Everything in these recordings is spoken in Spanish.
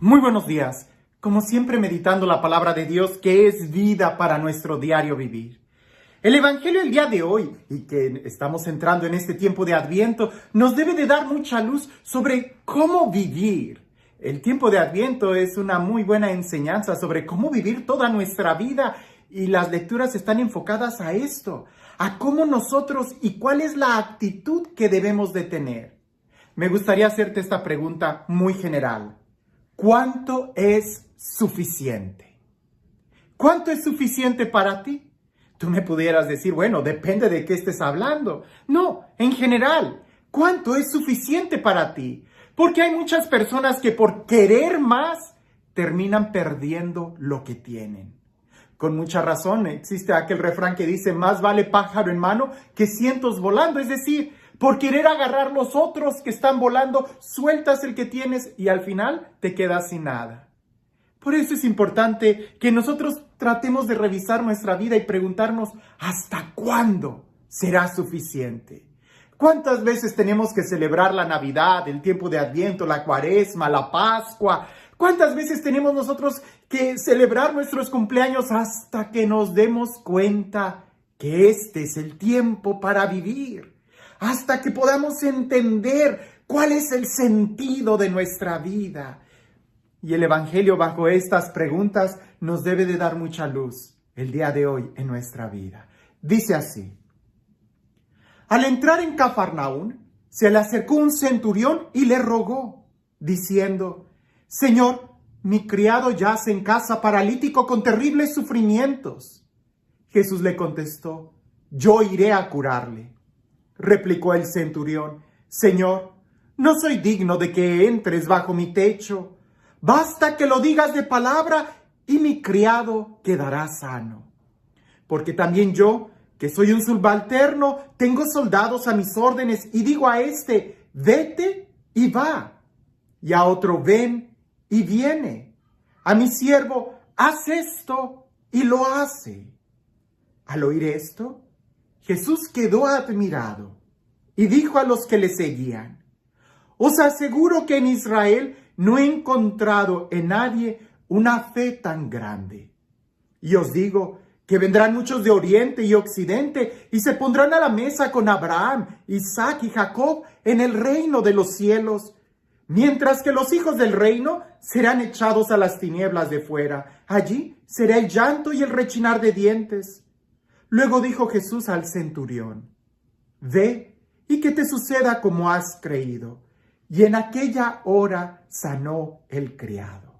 Muy buenos días, como siempre meditando la palabra de Dios que es vida para nuestro diario vivir. El Evangelio del día de hoy, y que estamos entrando en este tiempo de Adviento, nos debe de dar mucha luz sobre cómo vivir. El tiempo de Adviento es una muy buena enseñanza sobre cómo vivir toda nuestra vida y las lecturas están enfocadas a esto, a cómo nosotros y cuál es la actitud que debemos de tener. Me gustaría hacerte esta pregunta muy general. ¿Cuánto es suficiente? ¿Cuánto es suficiente para ti? Tú me pudieras decir, bueno, depende de qué estés hablando. No, en general, ¿cuánto es suficiente para ti? Porque hay muchas personas que por querer más terminan perdiendo lo que tienen. Con mucha razón existe aquel refrán que dice, más vale pájaro en mano que cientos volando. Es decir, por querer agarrar los otros que están volando, sueltas el que tienes y al final te quedas sin nada. Por eso es importante que nosotros tratemos de revisar nuestra vida y preguntarnos, ¿hasta cuándo será suficiente? ¿Cuántas veces tenemos que celebrar la Navidad, el tiempo de Adviento, la Cuaresma, la Pascua? ¿Cuántas veces tenemos nosotros que celebrar nuestros cumpleaños hasta que nos demos cuenta que este es el tiempo para vivir? Hasta que podamos entender cuál es el sentido de nuestra vida. Y el Evangelio bajo estas preguntas nos debe de dar mucha luz el día de hoy en nuestra vida. Dice así: al entrar en Cafarnaún, se le acercó un centurión y le rogó, diciendo, Señor, mi criado yace en casa paralítico con terribles sufrimientos. Jesús le contestó, yo iré a curarle. Replicó el centurión, Señor, no soy digno de que entres bajo mi techo. Basta que lo digas de palabra y mi criado quedará sano. Porque también yo, que soy un subalterno, tengo soldados a mis órdenes y digo a este, vete y va. Y a otro, ven y viene. A mi siervo, haz esto y lo hace. Al oír esto, Jesús quedó admirado y dijo a los que le seguían, os aseguro que en Israel no he encontrado en nadie una fe tan grande. Y os digo que vendrán muchos de oriente y occidente y se pondrán a la mesa con Abraham, Isaac y Jacob en el reino de los cielos, mientras que los hijos del reino serán echados a las tinieblas de fuera. Allí será el llanto y el rechinar de dientes. Luego dijo Jesús al centurión, ve y que te suceda como has creído. Y en aquella hora sanó el criado.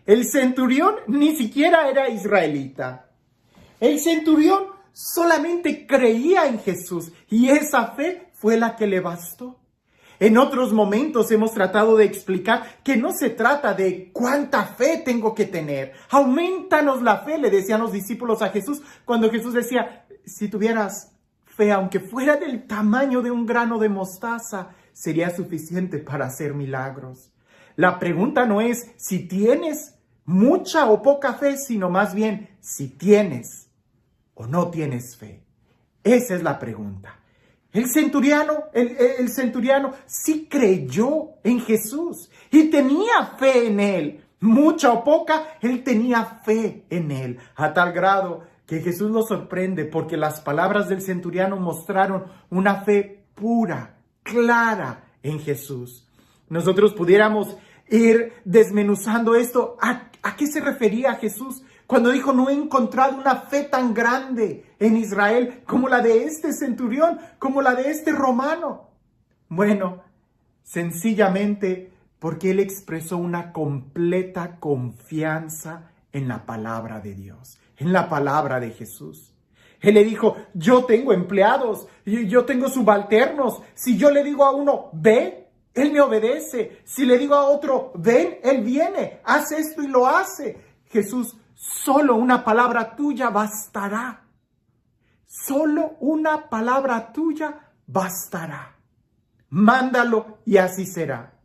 El centurión ni siquiera era israelita. El centurión solamente creía en Jesús y esa fe fue la que le bastó. En otros momentos hemos tratado de explicar que no se trata de cuánta fe tengo que tener. Aumentanos la fe, le decían los discípulos a Jesús, cuando Jesús decía, si tuvieras fe, aunque fuera del tamaño de un grano de mostaza, sería suficiente para hacer milagros. La pregunta no es si tienes mucha o poca fe, sino más bien si tienes o no tienes fe. Esa es la pregunta. El centuriano sí creyó en Jesús y tenía fe en él. Mucha o poca, él tenía fe en él. A tal grado que Jesús lo sorprende porque las palabras del centuriano mostraron una fe pura, clara en Jesús. Nosotros pudiéramos ir desmenuzando esto. ¿A qué se refería Jesús cuando dijo, no he encontrado una fe tan grande en Israel como la de este centurión, como la de este romano? Bueno, sencillamente porque él expresó una completa confianza en la palabra de Dios, en la palabra de Jesús. Él le dijo, yo tengo empleados, yo tengo subalternos. Si yo le digo a uno, ve, él me obedece. Si le digo a otro, ven, él viene, haz esto y lo hace. Jesús, solo una palabra tuya bastará. Solo una palabra tuya bastará. Mándalo y así será.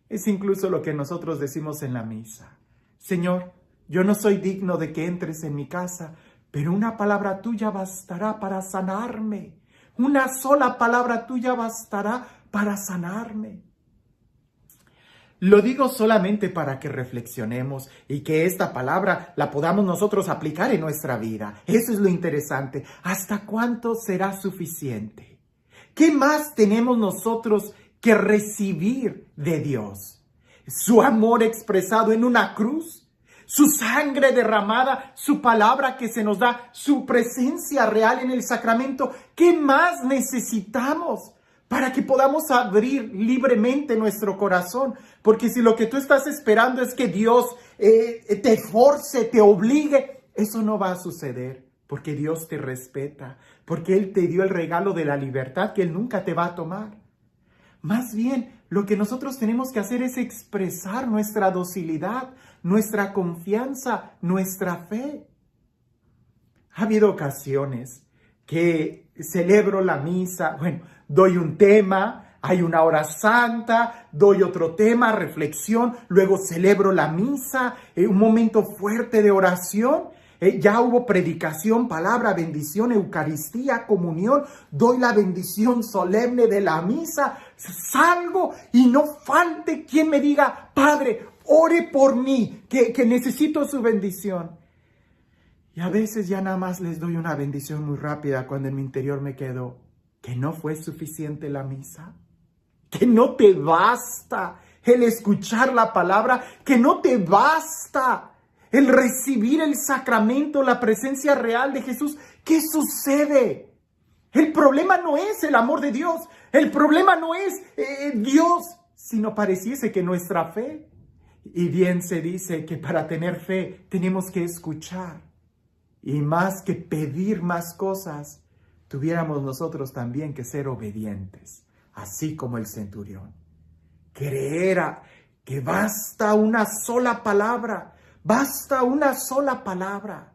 Es incluso lo que nosotros decimos en la misa. Señor, yo no soy digno de que entres en mi casa, pero una palabra tuya bastará para sanarme. Una sola palabra tuya bastará para sanarme. Lo digo solamente para que reflexionemos y que esta palabra la podamos nosotros aplicar en nuestra vida. Eso es lo interesante. ¿Hasta cuánto será suficiente? ¿Qué más tenemos nosotros que recibir de Dios? Su amor expresado en una cruz, su sangre derramada, su palabra que se nos da, su presencia real en el sacramento. ¿Qué más necesitamos para que podamos abrir libremente nuestro corazón? Porque si lo que tú estás esperando es que Dios te force, te obligue, eso no va a suceder, porque Dios te respeta, porque Él te dio el regalo de la libertad que Él nunca te va a tomar. Más bien, lo que nosotros tenemos que hacer es expresar nuestra docilidad, nuestra confianza, nuestra fe. Ha habido ocasiones que celebro la misa, doy un tema, hay una hora santa, doy otro tema, reflexión, luego celebro la misa, un momento fuerte de oración. Ya hubo predicación, palabra, bendición, Eucaristía, comunión, doy la bendición solemne de la misa, salgo y no falte quien me diga, Padre, ore por mí, que necesito su bendición. Y a veces ya nada más les doy una bendición muy rápida cuando en mi interior me quedo, ¿que no fue suficiente la misa? ¿Que no te basta el escuchar la palabra? ¿Que no te basta el recibir el sacramento, la presencia real de Jesús? ¿Qué sucede? El problema no es el amor de Dios. El problema no es Dios, sino pareciese que nuestra fe. Y bien se dice que para tener fe tenemos que escuchar. Y más que pedir más cosas, tuviéramos nosotros también que ser obedientes, así como el centurión. Creer que basta una sola palabra. Basta una sola palabra.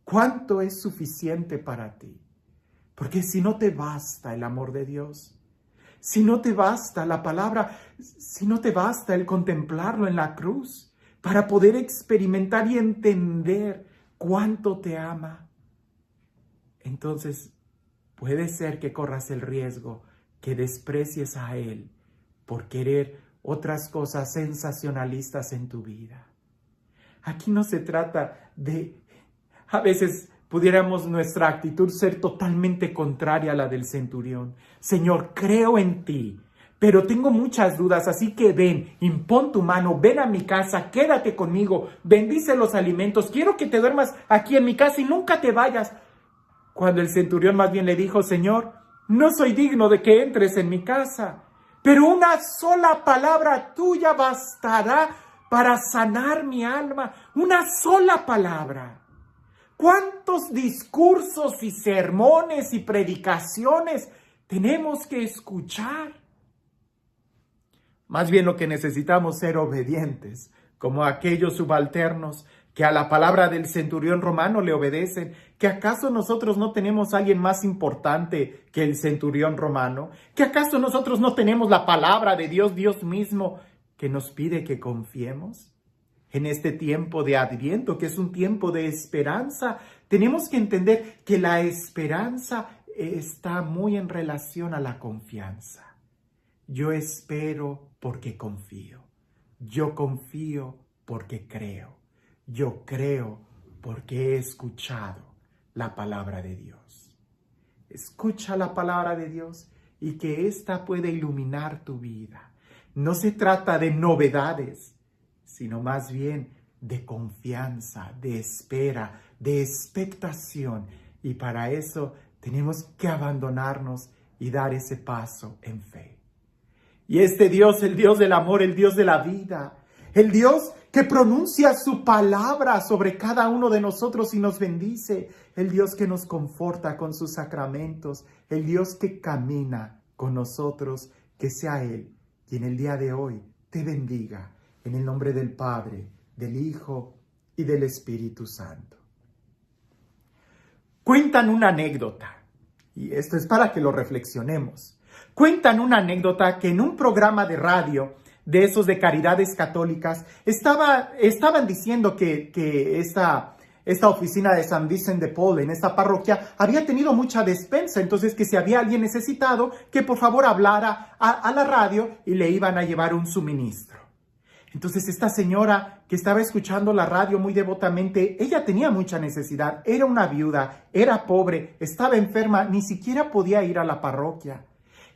¿Cuánto es suficiente para ti? Porque si no te basta el amor de Dios, si no te basta la palabra, si no te basta el contemplarlo en la cruz, para poder experimentar y entender cuánto te ama, entonces puede ser que corras el riesgo que desprecies a Él por querer otras cosas sensacionalistas en tu vida. Aquí no se trata de, a veces pudiéramos nuestra actitud ser totalmente contraria a la del centurión. Señor, creo en ti, pero tengo muchas dudas, así que ven, impón tu mano, ven a mi casa, quédate conmigo, bendice los alimentos, quiero que te duermas aquí en mi casa y nunca te vayas. Cuando el centurión más bien le dijo, Señor, no soy digno de que entres en mi casa, pero una sola palabra tuya bastará para sanar mi alma, una sola palabra. ¿Cuántos discursos y sermones y predicaciones tenemos que escuchar? Más bien lo que necesitamos es ser obedientes, como aquellos subalternos que a la palabra del centurión romano le obedecen. ¿Que acaso nosotros no tenemos a alguien más importante que el centurión romano? ¿Que acaso nosotros no tenemos la palabra de Dios, Dios mismo, que nos pide que confiemos? En este tiempo de Adviento, que es un tiempo de esperanza, tenemos que entender que la esperanza está muy en relación a la confianza. Yo espero porque confío. Yo confío porque creo. Yo creo porque he escuchado la palabra de Dios. Escucha la palabra de Dios y que ésta pueda iluminar tu vida. No se trata de novedades, sino más bien de confianza, de espera, de expectación. Y para eso tenemos que abandonarnos y dar ese paso en fe. Y este Dios, el Dios del amor, el Dios de la vida, el Dios que pronuncia su palabra sobre cada uno de nosotros y nos bendice, el Dios que nos conforta con sus sacramentos, el Dios que camina con nosotros, que sea Él quien el día de hoy te bendiga, en el nombre del Padre, del Hijo y del Espíritu Santo. Cuentan una anécdota, y esto es para que lo reflexionemos. Cuentan una anécdota que en un programa de radio, de esos de caridades católicas, estaban diciendo que esta oficina de San Vicente de Paul, en esta parroquia, había tenido mucha despensa, entonces que si había alguien necesitado, que por favor hablara a la radio y le iban a llevar un suministro. Entonces esta señora que estaba escuchando la radio muy devotamente, ella tenía mucha necesidad, era una viuda, era pobre, estaba enferma, ni siquiera podía ir a la parroquia.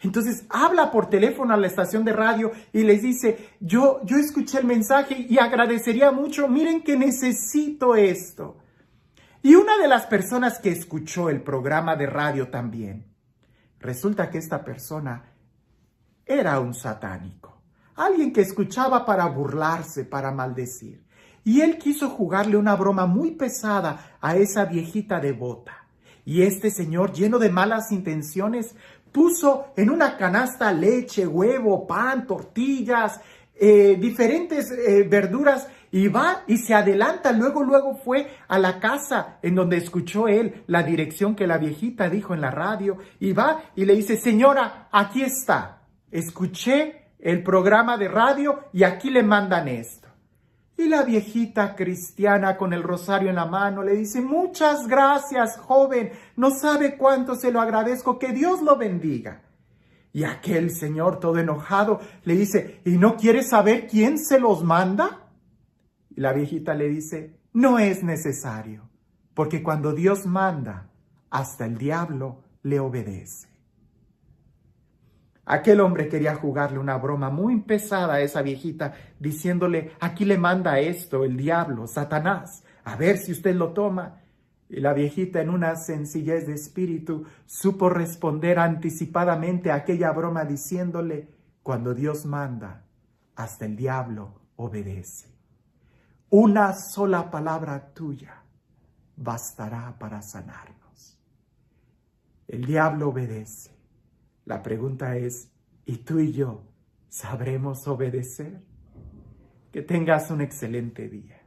Entonces habla por teléfono a la estación de radio y les dice, yo escuché el mensaje y agradecería mucho, miren que necesito esto. Y una de las personas que escuchó el programa de radio también, resulta que esta persona era un satánico, alguien que escuchaba para burlarse, para maldecir. Y él quiso jugarle una broma muy pesada a esa viejita devota. Y este señor, lleno de malas intenciones, puso en una canasta leche, huevo, pan, tortillas, diferentes verduras, y va y se adelanta. Luego fue a la casa en donde escuchó él la dirección que la viejita dijo en la radio, y va y le dice, señora, aquí está, escuché el programa de radio y aquí le mandan esto. Y la viejita cristiana con el rosario en la mano le dice, muchas gracias, joven, no sabe cuánto se lo agradezco, que Dios lo bendiga. Y aquel señor todo enojado le dice, ¿y no quiere saber quién se los manda? Y la viejita le dice, no es necesario, porque cuando Dios manda, hasta el diablo le obedece. Aquel hombre quería jugarle una broma muy pesada a esa viejita, diciéndole, aquí le manda esto el diablo, Satanás, a ver si usted lo toma. Y la viejita, en una sencillez de espíritu, supo responder anticipadamente a aquella broma diciéndole, cuando Dios manda, hasta el diablo obedece. Una sola palabra tuya bastará para sanarnos. El diablo obedece. La pregunta es, ¿y tú y yo sabremos obedecer? Que tengas un excelente día.